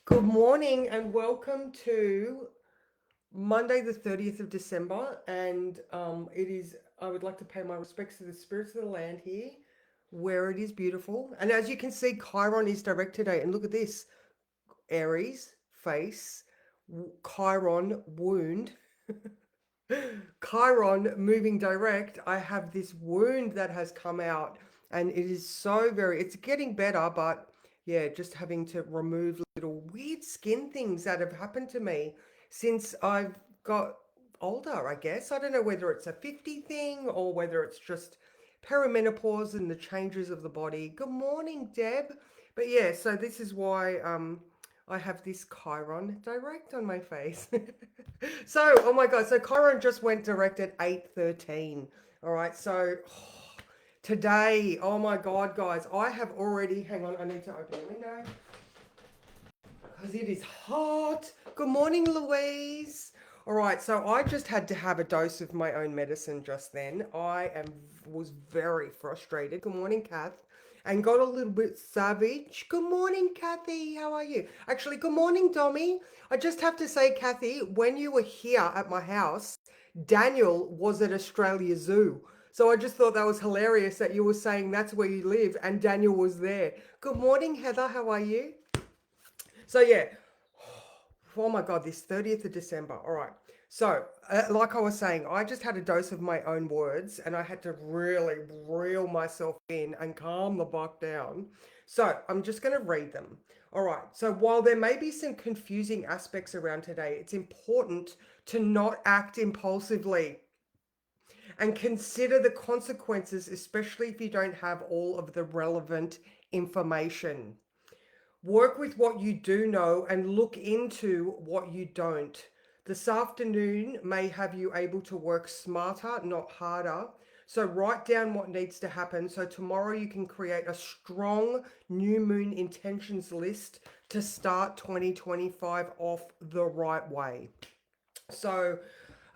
Good morning and welcome to Monday, the 30th of December. And I would like to pay my respects to the spirits of the land here, where it is beautiful. And as you can see, Chiron is direct today. And look at this, Aries, face, Chiron, wound. Chiron moving direct, I have this wound that has come out and it is it's getting better, but yeah, just having to remove little weird skin things that have happened to me since I've got older, I guess. I don't know whether it's a 50 thing or whether it's just perimenopause and the changes of the body. Good morning, Deb. But yeah, so this is why I have this Chiron direct on my face. So, oh my God, so Chiron just went direct at 8:13. All right, so today, oh my God, guys, I have already, hang on, I need to open the window because it is hot. Good morning, Louise. All right, so I just had to have a dose of my own medicine just then. Was very frustrated. Good morning, Kath. And got a little bit savage. Good morning, Kathy. How are you? Actually, good morning, Dommy. I just have to say, Kathy, when you were here at my house, Daniel was at Australia Zoo. So I just thought that was hilarious that you were saying that's where you live and Daniel was there. Good morning, Heather. How are you? So yeah, oh my God, this 30th of December. All right. So, like I was saying, I just had a dose of my own words and I had to really reel myself in and calm the buck down. So, I'm just going to read them. All right. So, while there may be some confusing aspects around today, it's important to not act impulsively and consider the consequences, especially if you don't have all of the relevant information. Work with what you do know and look into what you don't. This afternoon may have you able to work smarter, not harder. So write down what needs to happen so tomorrow you can create a strong new moon intentions list to start 2025 off the right way. So,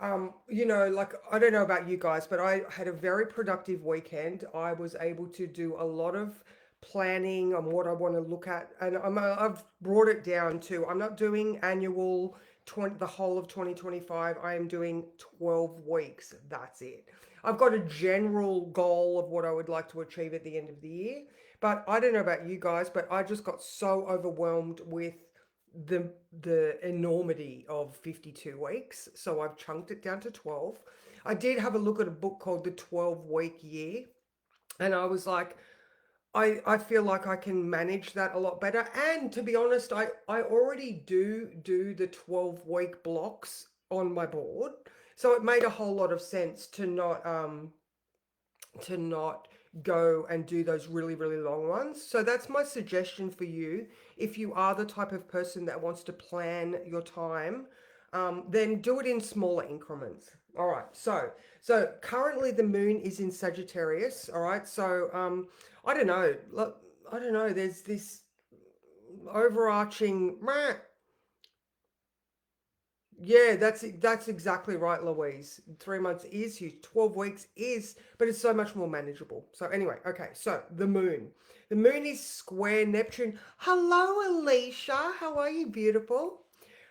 like I don't know about you guys, but I had a very productive weekend. I was able to do a lot of planning on what I want to look at, and I've brought it down to I'm not doing annual 20, the whole of 2025. I am doing 12 weeks. That's it. I've got a general goal of what I would like to achieve at the end of the year, but I don't know about you guys, but I just got so overwhelmed with the enormity of 52 weeks, so I've chunked it down to 12. I did have a look at a book called The 12-Week Year, and I was like, I feel like I can manage that a lot better. And to be honest, I already do the 12-week blocks on my board, so it made a whole lot of sense to not go and do those really, really long ones. So that's my suggestion for you. If you are the type of person that wants to plan your time, then do it in smaller increments. All right. So currently the moon is in Sagittarius. All right. So I don't know. I don't know. There's this overarching. Yeah, that's exactly right, Louise. 3 months is huge. 12 weeks is, but it's so much more manageable. So anyway, okay. So the moon, the moon is square Neptune. Hello, Alicia. How are you, beautiful?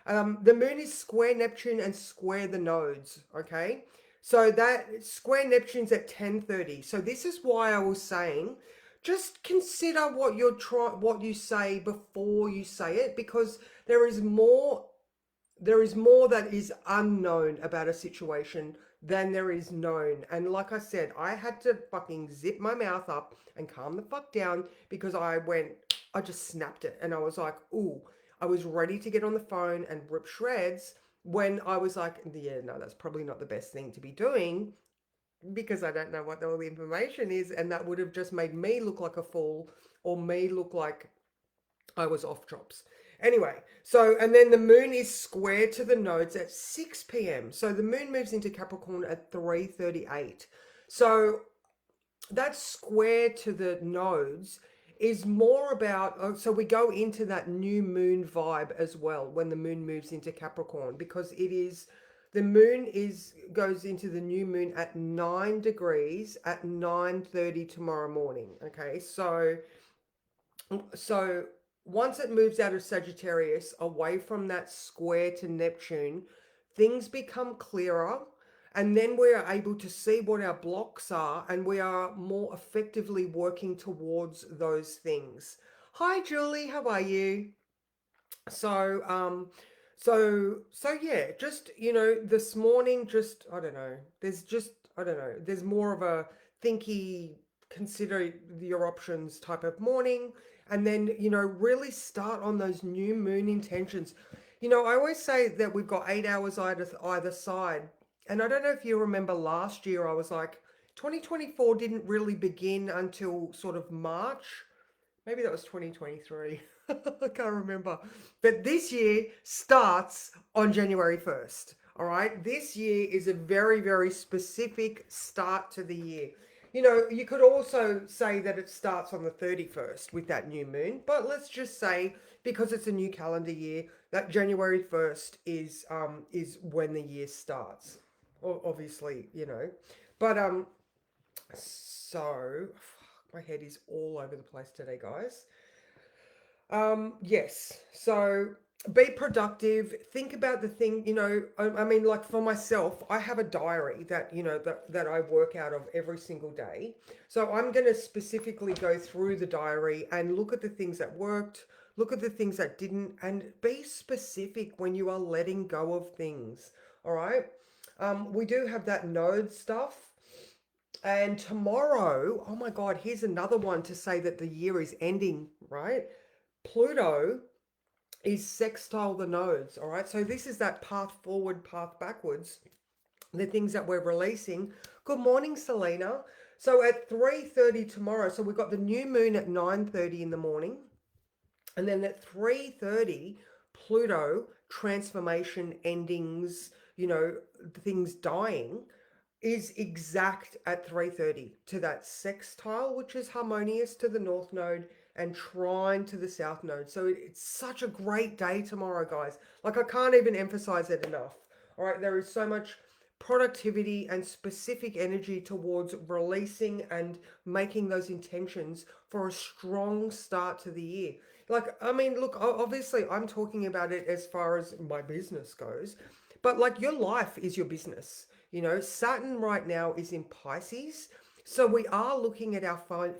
The moon is square Neptune and square the nodes. Okay, so that square Neptune's at 10:30. So this is why I was saying, just consider what you say before you say it, because there is more there is more that is unknown about a situation than there is known. And like I said, I had to fucking zip my mouth up and calm the fuck down because I just snapped it. And I was like, ooh, I was ready to get on the phone and rip shreds when I was like, yeah, no, that's probably not the best thing to be doing because I don't know what all the information is. And that would have just made me look like a fool or me look like I was off chops. Anyway, so and then the moon is square to the nodes at 6 p.m. So the moon moves into Capricorn at 3:38. So that square to the nodes is more about so we go into that new moon vibe as well when the moon moves into Capricorn, because the moon is goes into the new moon at 9 degrees at 9:30 tomorrow morning. Okay, so once it moves out of Sagittarius, away from that square to Neptune, things become clearer. And then we are able to see what our blocks are, and we are more effectively working towards those things. Hi, Julie, how are you? So, so yeah, just, this morning, just, I don't know, I don't know, there's more of a thinky, consider your options type of morning. And then, really start on those new moon intentions. I always say that we've got 8 hours either side. And I don't know if you remember last year, I was like, 2024 didn't really begin until sort of March. Maybe that was 2023. I can't remember. But this year starts on January 1st. All right. This year is a very, very specific start to the year. You could also say that it starts on the 31st with that new moon, but let's just say, because it's a new calendar year, that January 1st is when the year starts. Obviously, But so my head is all over the place today, guys. Yes. So be productive. Think about the thing, I mean, like for myself, I have a diary that, that I work out of every single day. So I'm going to specifically go through the diary and look at the things that worked, look at the things that didn't, and be specific when you are letting go of things. All right. We do have that node stuff. And tomorrow, oh my God, here's another one to say that the year is ending, right? Pluto is sextile the nodes, all right? So this is that path forward, path backwards, the things that we're releasing. Good morning, Selena. So at 3:30 tomorrow, so we've got the new moon at 9:30 in the morning. And then at 3:30, Pluto, transformation, endings, things dying, is exact at 3:30 to that sextile, which is harmonious to the north node and trine to the south node. So it's such a great day tomorrow, guys. Like, I can't even emphasize it enough. All right, there is so much productivity and specific energy towards releasing and making those intentions for a strong start to the year. Like, I mean, look, obviously I'm talking about it as far as my business goes, but like, your life is your business. Saturn right now is in Pisces. So we are looking at our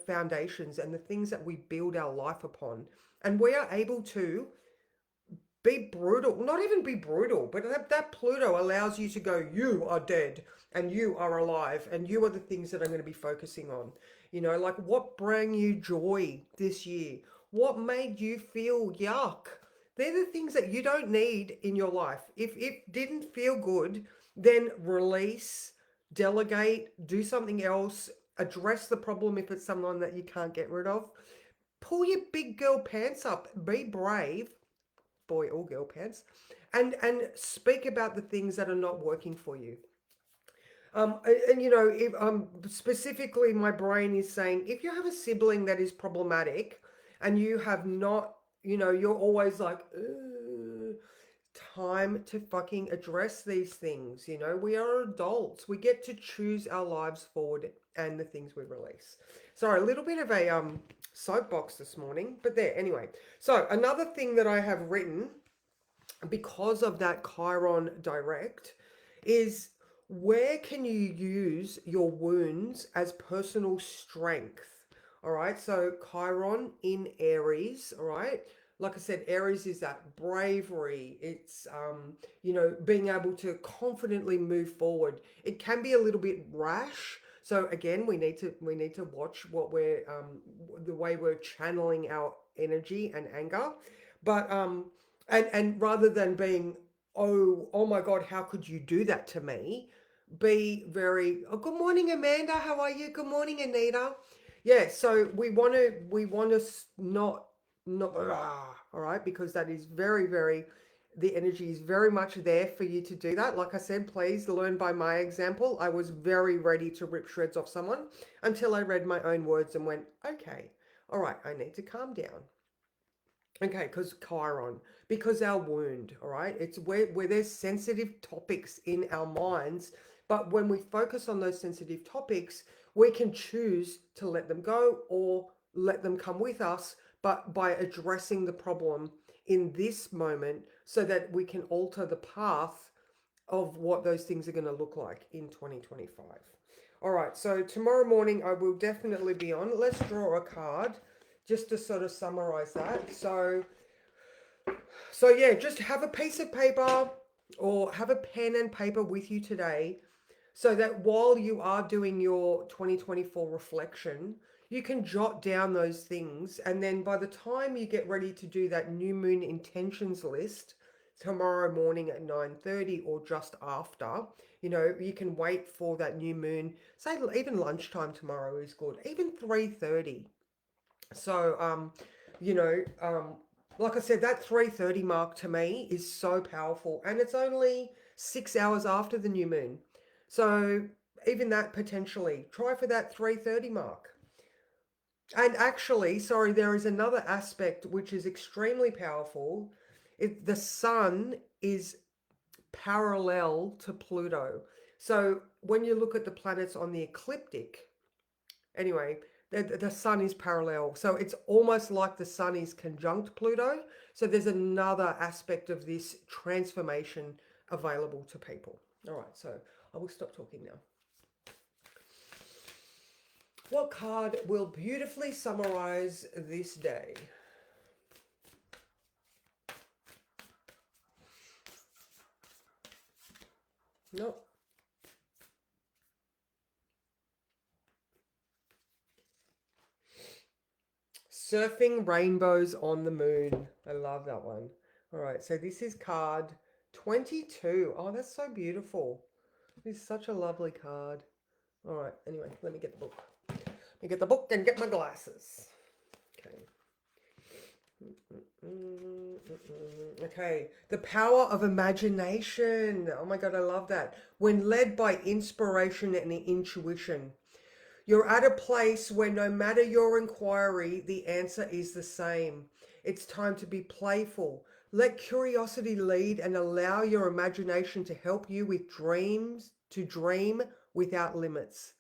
foundations and the things that we build our life upon. And we are able to be brutal, not even be brutal, but that Pluto allows you to go, you are dead and you are alive and you are the things that I'm going to be focusing on. Like, what bring you joy this year? What made you feel yuck? They're the things that you don't need in your life. If it didn't feel good, then release, delegate, do something else, address the problem if it's someone that you can't get rid of. Pull your big girl pants up, be brave, boy or girl pants, and speak about the things that are not working for you. And if, specifically, my brain is saying, if you have a sibling that is problematic and you have not, you're always like, "Ugh," time to fucking address these things. We are adults. We get to choose our lives forward and the things we release. Sorry, a little bit of a soapbox this morning, but there anyway. So another thing that I have written, because of that Chiron Direct, is, where can you use your wounds as personal strength? All right, so Chiron in Aries, all right. Like I said, Aries is that bravery. It's being able to confidently move forward. It can be a little bit rash. So again, we need to watch what we're the way we're channeling our energy and anger. But and rather than being, oh my God, how could you do that to me? Be very, oh, good morning, Amanda. How are you? Good morning, Anita. Yeah, so we want to not all right, because that is very, very, the energy is very much there for you to do that. Like I said, please learn by my example. I was very ready to rip shreds off someone until I read my own words and went, okay, all right, I need to calm down. Okay, because Chiron, because our wound, all right, it's where there's sensitive topics in our minds, but when we focus on those sensitive topics, we can choose to let them go or let them come with us, but by addressing the problem in this moment so that we can alter the path of what those things are going to look like in 2025. All right, so tomorrow morning I will definitely be on. Let's draw a card just to sort of summarize that. So yeah, just have a piece of paper or have a pen and paper with you today so that while you are doing your 2024 reflection, you can jot down those things. And then by the time you get ready to do that new moon intentions list tomorrow morning at 9:30 or just after, you can wait for that new moon. Say even lunchtime tomorrow is good, even 3:30. So, you know, um, like I said, that 3:30 mark to me is so powerful, and it's only 6 hours after the new moon. So even that potentially try for that 3:30 mark. And actually, sorry, there is another aspect which is extremely powerful. The sun is parallel to Pluto. So when you look at the planets on the ecliptic, anyway, the sun is parallel. So it's almost like the sun is conjunct Pluto. So there's another aspect of this transformation available to people. All right, so I will stop talking now. What card will beautifully summarize this day? No. Surfing rainbows on the moon. I love that one. All right, so this is card 22. Oh, that's so beautiful. This is such a lovely card. All right, anyway, let me get the book. Let me get the book and get my glasses. Okay. Okay, the power of imagination. Oh my God, I love that. When led by inspiration and intuition, you're at a place where no matter your inquiry, the answer is the same. It's time to be playful. Let curiosity lead and allow your imagination to help you with dreams, to dream without limits.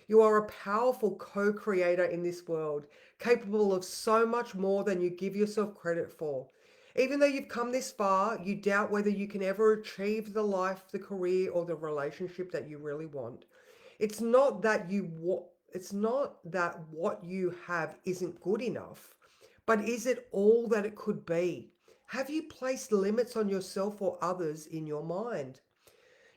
You are a powerful co creator in this world, capable of so much more than you give yourself credit for. Even though you've come this far, you doubt whether you can ever achieve the life, the career, or the relationship that you really want. It's not that it's not that what you have isn't good enough, but is it all that it could be? Have you placed limits on yourself or others in your mind?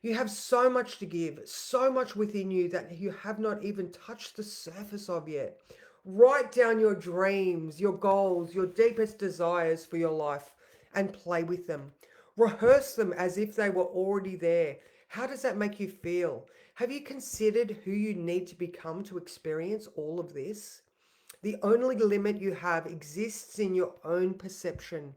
You have so much to give, so much within you that you have not even touched the surface of yet. Write down your dreams, your goals, your deepest desires for your life and play with them. Rehearse them as if they were already there. How does that make you feel? Have you considered who you need to become to experience all of this? The only limit you have exists in your own perception.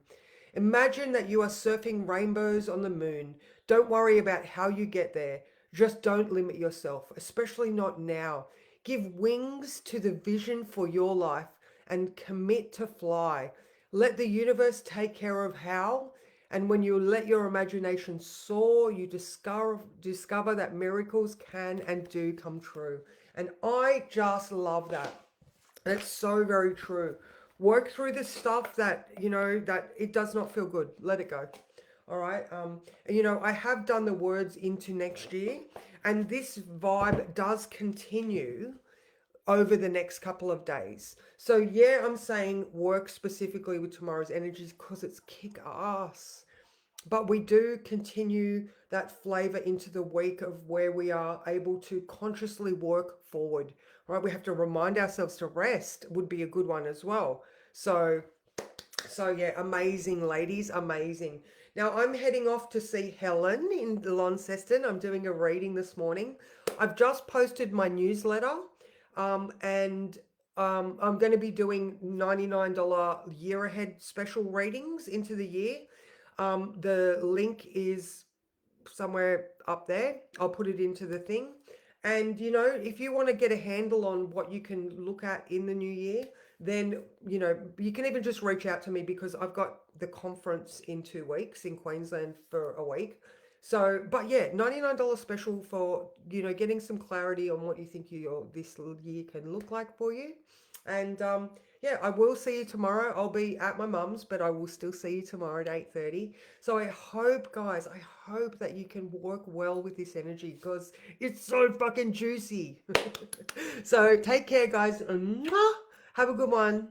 Imagine that you are surfing rainbows on the moon. Don't worry about how you get there. Just don't limit yourself, especially not now. Give wings to the vision for your life and commit to fly. Let the universe take care of how. And when you let your imagination soar, you discover that miracles can and do come true. And I just love that. That's so very true. Work through the stuff that, that it does not feel good. Let it go. All right. I have done the words into next year, and this vibe does continue over the next couple of days. So yeah, I'm saying work specifically with tomorrow's energies because it's kick ass. But we do continue that flavor into the week of where we are able to consciously work forward, right? We have to remind ourselves to rest would be a good one as well. So yeah, amazing ladies, amazing. Now I'm heading off to see Helen in Launceston. I'm doing a reading this morning. I've just posted my newsletter, and I'm going to be doing $99 year ahead special readings into the year. The link is somewhere up there. I'll put it into the thing. And if you want to get a handle on what you can look at in the new year, then you can even just reach out to me because I've got the conference in 2 weeks in Queensland for a week. So, but yeah, $99 special for getting some clarity on what you think this year can look like for you. And Yeah, I will see you tomorrow. I'll be at my mum's, but I will still see you tomorrow at 8:30. So I hope, guys, I hope that you can work well with this energy because it's so fucking juicy. So take care, guys. Mwah! Have a good one.